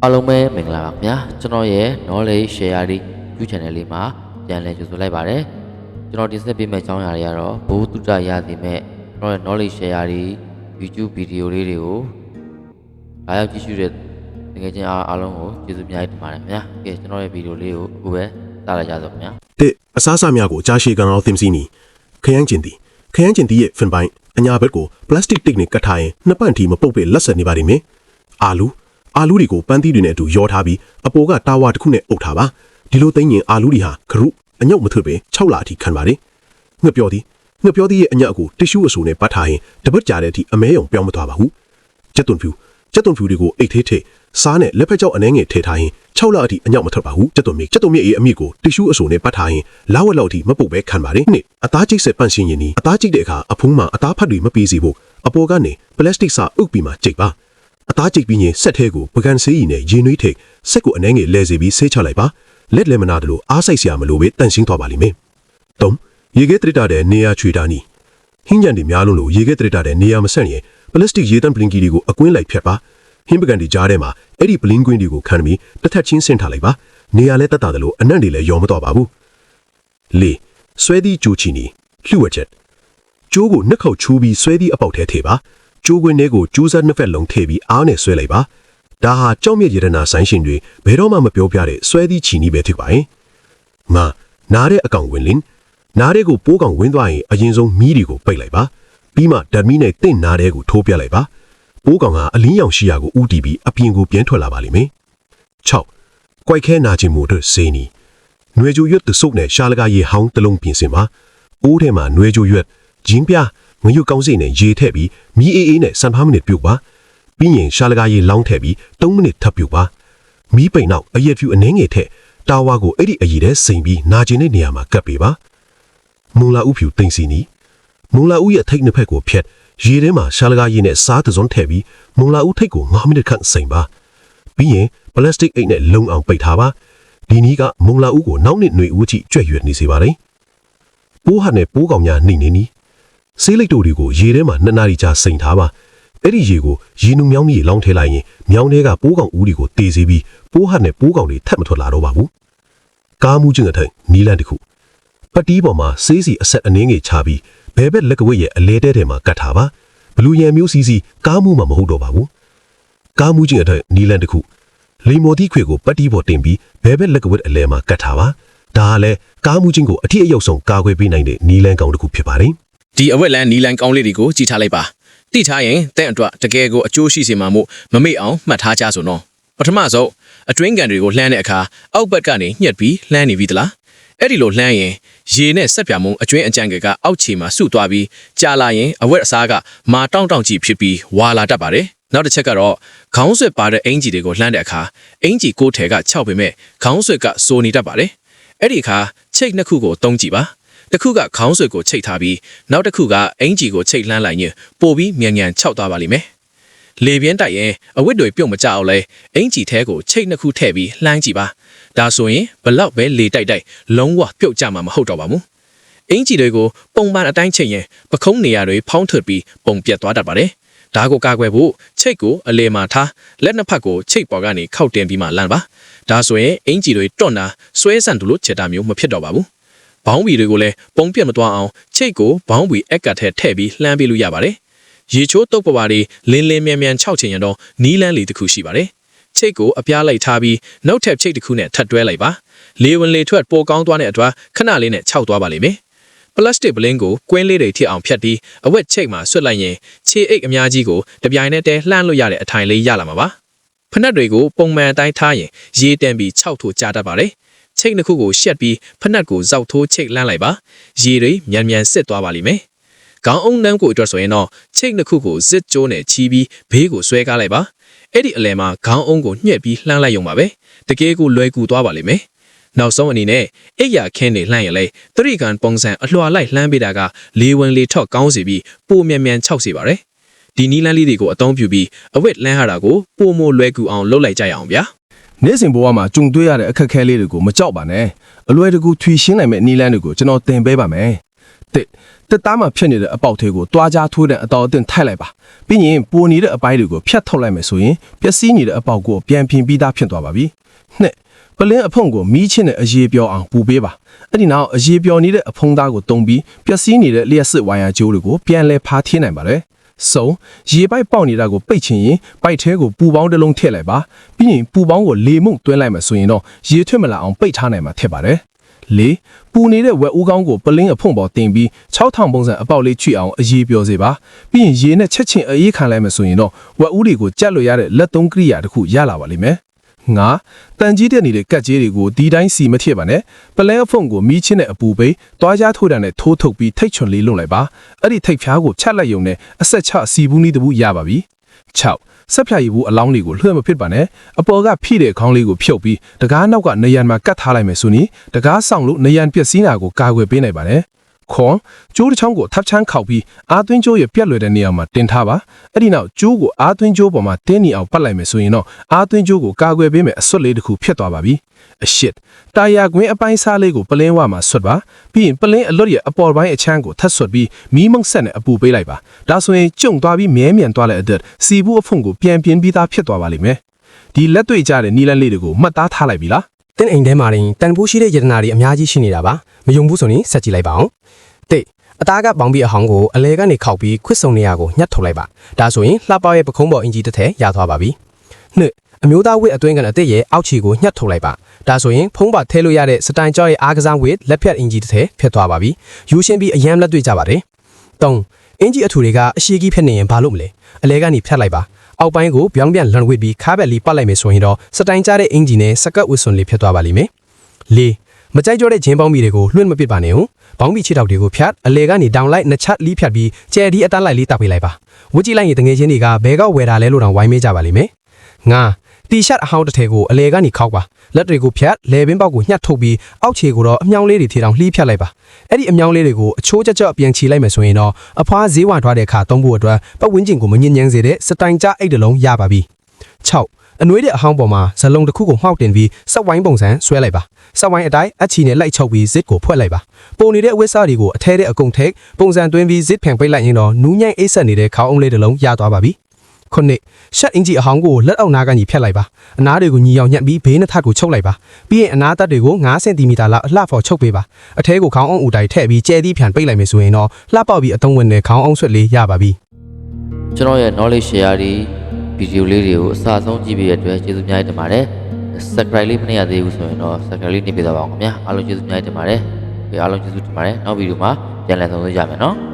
အားလုံးပဲမင်္ဂလာပါခင်ဗျာကျွန်တော်ရဲ့ knowledge share YouTube channel လေးမှာပြန်လည်ကြိုဆိုလိုက်ပါတယ်ကျွန်တော်တင်ဆက်ပေးမယ့်အကြောင်းအရာတွေကတော့ဘိုးတုတရသည်မဲ့ကျွန်တော်ရဲ့ knowledge share YouTube ဗီဒီယိုလေးတွေကိုလာရောက်ကြည့်ရှုတဲ့တကယ်ချင်းအားလုံးကိုကျေးဇူးများတင်ပါတယ်ခင်ဗျာကဲကျွန်တော်ရဲ့ဗီဒီယိုလေးကိုအခုပဲစလိုက်ကြတော့ခင်ဗျာအစားအစာများကိုကြားရှိကန်အောင်သင်စီနီခရမ်းကျင်သည်ရဲ့ဖင်ပိုင်းအညာဘက်ကိုပလတ်စတစ်တစ်နဲ့ကတ်ထားရင်နှစ်ပတ်တီမပုတ်ပဲလက်ဆက်နေပါလိမ့်မယ်အာလူတွေကိုပန်းသီးတွေနဲ့အတူရောထားပြီးအပေါ်ကတာဝါတစ်ခုနဲ့အုပ်ထားပါဒီလိုသိရင်အာလူတွေဟာဂရုအညုတ်မထွတ်ပဲ6လအထိခံပါတယ်ငှက်ပြောသည်ရဲ့အညက်အကိုတစ်ရှူးအဆူနဲ့ပတ်ထားရင်တပတ်ကြာတဲ့အထိအမဲုံပြောင်းမသွားပါဘူးကျက်သွန်ဖြူတွေကိုအိတ်သေးထိစားနဲ့လက်ဖက်ကြောက်အနှဲငယ်ထည့်ထားရင်6လအထိအညောက်မထွက်ပါဘူးကျက်သွန်မြစ်အေးအမြစ်ကိုတစ်ရှူးအဆူနဲ့ပတ်ထားရင်လာဝက်လောက်အထိမပုတ်ပဲခံပါတယ်နှစ်အသားကျိတ်ဆက်ပန့်ရှင်းရင်ဒီအသားကျိတ်တဲ့အခါအဖုံးမှာအသားဖတ်တွေမပေးစီဖို့အပေါ်ကနေပလတ်စတစ်စာအုပ်ပြီးမှကျိတ်ပါအသားကျိတ်ပြီးရင်ဆက်ထဲကိုပကံဆေးရည်နဲ့ရေနွေးထိဆက်ကိုအနှဲငယ်လဲစီပြီးဆေးချလိုက်ပါလက်လည်းမနာတယ်လို့အားစိုက်စရာမလိုပဲတန့်ရှင်းသွားပါလိမ့်မယ်3ရေခဲတရတာတဲ့နေရာချွေတာနီဟင်းကြံတွေများလုံးလို့ရေခဲတရတာတဲ့နေရာမဆန့်ရင်ပလတ်စတစ်ရေတန့်ပလင်ကီတွေကိုအကွင်းလိုက်ဖြတ်ပါဟင်းပကံတွေကြားထဲမှာအဲ့ဒီပလင်းကွင်းတွေကိုခံပြီးတစ်ထပ်ချင်းဆင်းထားလိုက်ပါနေရာလဲတက်တာတယ်လို့အနံ့တွေလည်းယောမတော့ပါဘူး4ဆွဲသီးကြိုချီနီလှဝက်ချက်ကျိုးကိုနှစ်ခေါက်ချိုးပြီးဆွဲသီးအပေါက်ထဲထည့်ပါကျိုးခွင်းထဲကိုကျိုးစားနှစ်ဖက်လုံးထည့်ပြီးအားနဲ့ဆွဲလိုက်ပါဒါဟာကြောက်မြက်ရတနာဆိုင်ရှင်တွေဘယ်တော့မှမပြောပြတဲ့ဆွဲသီးချီနီပဲဖြစ်ပါရဲ့နားတဲ့အကောင်ဝင်လင်းနားတဲ့ကိုပိုးကောင်ဝင်သွားရင်အရင်ဆုံးမီးတွေကိုပိတ်လိုက်ပါပြီးမှဓာတ်မီးနဲ့တင့်နားတဲ့ကိုထိုးပြလိုက်ပါပိုးကောင်ကအလင်းရောင်ရှိရာကိုဥတီပြီးအပြင်ကိုပြန်ထွက်လာပါလိမ့်မယ်6ကွိုက်ခဲနာခြင်းမို့အတွက်စေးနီနွေကြိုရွက်တဆုပ်နဲ့ရှာလကာရေဟောင်းတလုံးပြင်ဆင်ပါအိုးထဲမှာနွေကြိုရွက်ဂျင်းပြငရွက်ကောင်းစိတ်နဲ့ရေထည့်ပြီးမီးအေးနဲ့15မိနစ်ပြုတ်ပါပြီးရင်ရှာလကာရေလောင်းထည့်ပြီး3မိနစ်ထပ်ပြုတ်ပါမီးပိန်နောက်အရက်ဖြူအနှဲငယ်ထက်တာဝါကိုအဲ့ဒီအရည်ထဲစိန်ပြီးနာကျင်တဲ့နေရာမှာကပ်ပေးပါမုံလာဥဖြူတိမ်စီနီမုံလာဥရဲ့ထိတ်နှစ်ဖက်ကိုဖြတ်ရေထဲမှာရှာလကာရေနဲ့စားတစုံထည့်ပြီးမုံလာဥထိတ်ကို9မိနစ်ခန့်စိန်ပါပြီးရင်ပလတ်စတစ်အိတ်နဲ့လုံအောင်ပိတ်ထားပါဒီနည်းကမုံလာဥကိုနောက်နှစ်ຫນွေဦးချီကြွက်ရွက်နေစေပါလိမ့်ပိုးဟတ်နဲ့ပိုးကောင်များနှိမ့်နေနီးဆေးလိတ်တို့တွေကိုရေထဲမှာ2နာရီကြာစိန်ထားပါအဲ့ဒီရေကိုရေနုမြောင်းကြီးလောင်းထဲလိုက်ရင်မြောင်းထဲကပိုးကောင်ဦးတွေကိုတေးစေပြီးပိုးဟတ်နဲ့ပိုးကောင်တွေထပ်မထွက်လာတော့ပါဘူးကားမှုချင်းအထိုင်နီလန်တစ်ခုပတ်တီးပေါ်မှာဆေးစီအဆက်အနှင်းငယ်ချပြီးဘဲဘက်လက်ကဝိတ်ရဲ့အလဲတဲထဲမှာကတ်ထားပါဘလူရန်မျိုးစီကားမှုမှမဟုတ်တော့ပါဘူးကားမှုချင်းအထိုင်နီလန်တစ်ခုလိမ္မော်တီခွေကိုပတ်တီးပေါ်တင်ပြီးဘဲဘက်လက်ကဝိတ်အလဲမှာကတ်ထားပါဒါကလည်းကားမှုချင်းကိုအထစ်အယုတ်ဆုံးကာကွယ်ပေးနိုင်တဲ့နီလန်ကောင်တစ်ခုဖြစ်ပါတယ်ဒီအဝက်လန်နီလန်ကောင်းလေးတွေကိုကြည့်ထားလိုက်ပါတိထားရင်တဲ့အတွက်တကယ်ကိုအကျိုးရှိစေမှာမို့မမေ့အောင်မှတ်ထားကြဆိုနော်ပထမဆုံးအတွင်းကန်တွေကိုလှမ်းတဲ့အခါအောက်ဘက်ကနေညှက်ပြီးလှမ်းနေပြီသလားအဲ့ဒီလိုလှမ်းရင်ရေနဲ့ဆက်ပြမုံအကျွင်းအကြံကအောက်ခြေမှာစုသွားပြီးကြာလာရင်အဝက်အစားကမာတောင့်တောင့်ကြည့်ဖြစ်ပြီးဝါလာတတ်ပါတယ်နောက်တစ်ချက်ကတော့ခေါင်းဆွဲပါတဲ့အင်ဂျီတွေကိုလှမ်းတဲ့အခါအင်ဂျီကိုထဲက6ပေမဲ့ခေါင်းဆွဲကစိုးနေတတ်ပါတယ်အဲ့ဒီအခါချိတ်နှစ်ခုကိုတုံးကြည့်ပါတစ်ခုကခေါင်းဆွဲကိုချိတ်ထားပြီးနောက်တစ်ခုကအင်ဂျီကိုချိတ်လှမ်းလိုက်ရင်ပို့ပြီးမြန်မြန်ခြောက်သွားပါလိမ့်မယ်လေပြင်းတိုက်ရင်အဝတ်တွေပြုတ်မကြအောင်လဲအင်ဂျီထဲကိုချိတ်နှစ်ခုထည့်ပြီးလှမ်းကြည့်ပါဒါဆိုရင်ဘလောက်ပဲလေတိုက်လုံးဝပြုတ်ကြမှာမဟုတ်တော့ပါဘူးအင်ဂျီတွေကိုပုံမှန်အတိုင်းချိတ်ရင်ပခုံးနေရာတွေဖောင်းထွက်ပြီးပုံပြတ်သွားတတ်ပါတယ်ဒါကိုကာကွယ်ဖို့ချိတ်ကိုအလေမှာထားလက်နှစ်ဖက်ကိုချိတ်ပေါ်ကနေခောက်တင်ပြီးမှလမ်းပါဒါဆိုရင်အင်ဂျီတွေတွန့်တာဆွဲဆန့်တူလို့ချက်တာမျိုးမဖြစ်တော့ပါဘူးဘောင်းဘီတွေကိုလည်းပုံပြတ်မသွားအောင်ချိတ်ကိုဘောင်းဘီအက်ကတ်ထဲထည့်ပြီးလှမ်းပေးလို့ရပါတယ်ရေချိုးတုပ်ပဝါတွေလင်းလင်းမြန်မြန်6ချင်ရတော့နီးလန်းလေးတစ်ခုရှိပါတယ်ချိတ်ကိုအပြားလိုက်ထားပြီးနောက်ထပ်ချိတ်တစ်ခုနဲ့ထပ်တွဲလိုက်ပါလေဝင်လေထွက်ပိုကောင်းသွားတဲ့အတွက်ခဏလေးနဲ့ခြောက်သွားပါလိမ့်မယ်ပလတ်စတစ်ပလင်းကိုကွင်းလေးတွေထိအောင်ဖြတ်ပြီးအဝက်ချိတ်မှာဆွတ်လိုက်ရင်ခြေအိတ်အများကြီးကိုတပြိုင်နက်တည်းလှမ်းလို့ရတဲ့အထိုင်လေးရလာမှာပါဖနက်တွေကိုပုံမှန်အတိုင်းထားရင်ရေတန်ပြီး6ထိုးကြတတ်ပါတယ်ချိတ်နှစ်ခုကိုရှက်ပြီးဖနက်ကိုဇောက်ထိုးချိတ်လှမ်းလိုက်ပါရေတွေမြန်မြန်စစ်သွားပါလိမ့်မယ်ခေါင်းအုံနှမ်းကိုအတွက်ဆိုရင်တော့ချိတ်နှစ်ခုကိုဇစ်ကျိုးနဲ့ချီးပြီးဘေးကိုဆွဲကားလိုက်ပါအဲ့ဒီအလဲမှာခေါင်းအုံကိုညှက်ပြီးလှမ်းလိုက်ရုံပါပဲတကယ်ကိုလွယ်ကူသွားပါလိမ့်မယ်နောက်ဆုံးအနေနဲ့အိယာခင်းနေလှမ်းရလဲသတိကန်ပုံစံအလွှာလိုက်လှမ်းပေးတာကလေဝင်လေထွက်ကောင်းစေပြီးပိုမြန်မြန်ခြောက်စေပါတယ်ဒီနီးလန်းလေးတွေကိုအသုံးပြုပြီးအဝတ်လှမ်းရတာကိုပိုမိုလွယ်ကူအောင်လုပ်လိုက်ကြရအောင်ဗျာနေ့စဉ်ဘဝမှာကြုံတွေ့ရတဲ့အခက်အခဲလေးတွေကိုမကြောက်ပါနဲ့အလွယ်တကူထွေရှင်းနိုင်မဲ့နီးလန်းတွေကိုကျွန်တော်သင်ပေးပါမယ်တစ် တက်သားမှာဖြစ်နေတဲ့အပေါက်သေးကိုတွားကြားထိုးတဲ့အတော်အသင့်ထိုက်လိုက်ပါပြီးရင်ပိုနေတဲ့အပိုင်းတွေကိုဖြတ်ထုတ်လိုက်မယ်ဆိုရင်ပျက်စီးနေတဲ့အပေါက်ကိုပြန်ပြင်ပြီးသားဖြစ်သွားပါပြီနှစ်ပလင်းအဖုံကိုမီးချင်းတဲ့အရေးပြောအောင်ပူပေးပါအဲ့ဒီနောက်အရေးပြောနေတဲ့အဖုံသားကိုတုံးပြီးပျက်စီးနေတဲ့လျှက်စစ်ဝိုင်ယာကြိုးတွေကိုပြန်လဲဖားထင်းနိုင်ပါတယ်စုံရေပိုက်ပေါက်နေတာကိုပိတ်ချင်ရင်ပိုက်ထဲကိုပူပေါင်းတစ်လုံးထည့်လိုက်ပါပြီးရင်ပူပေါင်းကိုလေမှုန့်သွင်းလိုက်မှဆိုရင်တော့ရေထွက်မလာအောင်ပိတ်ထားနိုင်မှာဖြစ်ပါတယ်၄ပူနေတဲ့ဝက်ဦးကောင်းကိုပလင်းအဖုံပေါ်တင်ပြီး6000ပုံစံအပေါက်လေးချွေအောင်အရေးပြောစေပါပြီးရင်ရေနဲ့ချက်ချင်းအေးခံလိုက်မှဆိုရင်တော့ဝက်ဦးတွေကိုကြက်လို့ရတဲ့လက်သုံးကိရိယာတစ်ခုရလာပါလိမ့်မယ်ငါတန်ကြီးတဲ့နေတဲ့ကတ်ကြီးတွေကိုဒီတိုင်းစီမထည့်ပါနဲ့ပလဲအဖုံကိုမီးချင်းတဲ့အပူပိတ်တွားကြားထိုးတာနဲ့ထိုးထုတ်ပြီးထိတ်ချွန်လေးလွတ်လိုက်ပါအဲ့ဒီထိတ်ဖျားကိုချက်လိုက်ရုံနဲ့အဆက်ချစီဘူးနီးတဘူးရပါပြီ6ဆက်ဖြာရည်ဘူးအလောင်းလေးကိုလွှဲမဖြစ်ပါနဲ့အပေါ်ကဖိတဲ့ခေါင်းလေးကိုဖြုတ်ပြီးတကားနောက်ကနေရန်မှာကတ်ထားလိုက်မယ်ဆိုရင်တကားဆောင်လို့နေရန်ပျက်စီးတာကိုကာကွယ်ပေးနိုင်ပါတယ်ခွန်ကျိုးတစ်ချောင်းကိုထပ်ချမ်းခောက်ပြီးအာသွင်းကျိုးရဲ့ပြက်လွယ်တဲ့နေရာမှာတင်ထားပါအဲ့ဒီနောက်ကျိုးကိုအာသွင်းကျိုးပေါ်မှာတင်းနေအောင်ပတ်လိုက်မယ်ဆိုရင်တော့အာသွင်းကျိုးကိုကာကွယ်ပေးမယ်အစွတ်လေးတစ်ခုဖြစ်သွားပါပြီအရှစ်တာယာကွင်းအပိုင်းစားလေးကိုပလင်းဝမှာဆွတ်ပါပြီးရင်ပလင်းအလွတ်ရဲ့အပေါ်ပိုင်းအချမ်းကိုထပ်ဆွတ်ပြီးမီးမုံဆက်နဲ့အပူပေးလိုက်ပါဒါဆိုရင်ကျုံသွားပြီးမြဲမြံသွားတဲ့အတွက်စီဘူးအဖုံကိုပြန်ပြင်းပြီးသားဖြစ်သွားပါလိမ့်မယ်ဒီလက်တွေ့ကြတဲ့နီလန်းလေးတွေကိုမှတ်သားထားလိုက်ပြီလား တင်းအိမ်ထဲမှာတင်တန်ဖိုးရှိတဲ့ယတနာတွေအများကြီးရှိနေတာပါမယုံဘူးဆိုရင်ဆက်ကြည့်လိုက်ပါအောင်အသားကပေါင်းပြီးအဟောင်းကိုအလဲကနေခောက်ပြီးခွစ်စုံနေရာကိုညှက်ထုတ်လိုက်ပါဒါဆိုရင်လှပရဲ့ပခုံးပေါ်အင်ဂျီတစ်ထည်ရသွားပါပြီနှစ်အမျိုးသားဝစ်အတွင်းကန်အသစ်ရဲ့အောက်ခြေကိုညှက်ထုတ်လိုက်ပါဒါဆိုရင်ဖုံးပါထဲလို့ရတဲ့စတိုင်ကြောရဲ့အားကစားဝစ်လက်ဖြတ်အင်ဂျီတစ်ထည်ဖြစ်သွားပါပြီယူရှင်းပြီးအရန်လက်တွေ့ကြပါတယ်၃အင်ဂျီအထူတွေကအရှိကြီးဖြစ်နေရင်ဘာလို့မလဲအလဲကနေဖြတ်လိုက်ပါအောက်ပိုင်းကိုပြောင်းပြန်လန်ဝစ်ပြီးခါးဘက်လေးပတ်လိုက်မယ်ဆိုရင်တော့စတိုင်ကြတဲ့အင်ဂျီနဲ့စကတ်ဝစ်စွန်လေးဖြစ်သွားပါလိမ့်မယ်၄မကြိုက်ကြောတဲ့ဂျင်းပေါင်းမီတွေကိုလွှင့်မပစ်ပါနဲ့ဟုတ်ဘောင်းဘီချစ်တောက်တွေကိုဖြတ်အလေကနေဒေါင်လိုက်နှစ်ချက်လီးဖြတ်ပြီးကျဲဒီအတန်းလိုက်လေးတောက်ပေးလိုက်ပါဝစ်ကြည့်လိုက်ရင်တငယ်ချင်းတွေကဘဲကောက်ဝယ်တာလဲလို့တောင်ဝိုင်းမေးကြပါလိမ့်မယ်ငါတီရှပ်အဟောင်းတစ်ထည်ကိုအလေကနေခောက်ပါလက်တွေကိုဖြတ်လေပင်ပေါက်ကိုညှက်ထုတ်ပြီးအောက်ခြေကိုတော့အမြောင်းလေးတွေထီတောင်လှီးဖြတ်လိုက်ပါအဲ့ဒီအမြောင်းလေးတွေကိုအချိုးကြကြပြန်ချီလိုက်မယ်ဆိုရင်တော့အဖွားဈေးဝါထွားတဲ့အခါသုံးဖို့အတွက်ပတ်ဝန်းကျင်ကိုမညစ်ညမ်းစေတဲ့စတိုင်ကြအိတ်တလုံးရပါပြီ6အနွေးတဲ့အဟောင်းပေါ်မှာဇလုံးတစ်ခုကိုမှောက်တင်ပြီးစက်ဝိုင်းပုံစံဆွဲလိုက်ပါစက်ဝိုင်းအတိုင်းအချီနဲ့လိုက်ချုပ်ပြီးဇစ်ကိုဖွက်လိုက်ပါပုံနေတဲ့အဝတ်စားတွေကိုအထဲတဲ့အကုန်ထိတ်ပုံစံသွင်းပြီးဇစ်ဖန်ပိတ်လိုက်ရင်တော့နူးညံ့အိတ်ဆက်နေတဲ့ခေါင်းအုံးလေးတစ်လုံးရသွားပါပြီခုနှစ်ရှက်အင်ဂျီအဟောင်းကိုလက်အောက်နားကနေဖြတ်လိုက်ပါအနားတွေကိုညီအောင်ညှက်ပြီးဘေးနှစ်ထပ်ကိုချုပ်လိုက်ပါပြီးရင်အနားသက်တွေကို9စင်တီမီတာလောက်အလှဖော်ချုပ်ပေးပါအထဲကိုခေါင်းအုံးအူတိုင်ထည့်ပြီးကျဲသီးဖန်ပိတ်လိုက်မယ်ဆိုရင်တော့လှပေါက်ပြီးအသုံးဝင်တဲ့ခေါင်းအုံးဆွတ်လေးရပါပြီ ကျွန်တော်ရဲ့ knowledge share ဒီဗီဒီယိုလေးတွေကိုအစအဆုံးကြည့်ပြီးရတဲ့အတွက်ကျေးဇူးများတင်ပါတယ် subscribe လေးမနှိပ်ရသေးဘူးဆိုရင်တော့ subscribe လေးနှိပ်ပေးသွားပါဦးခင်ဗျာအားလုံးကျေးဇူးများတင်ပါတယ်အားလုံးကျေးဇူးတင်ပါတယ်နောက်ဗီဒီယိုမှာပြန်လည်ဆုံတွေ့ကြမယ်နော်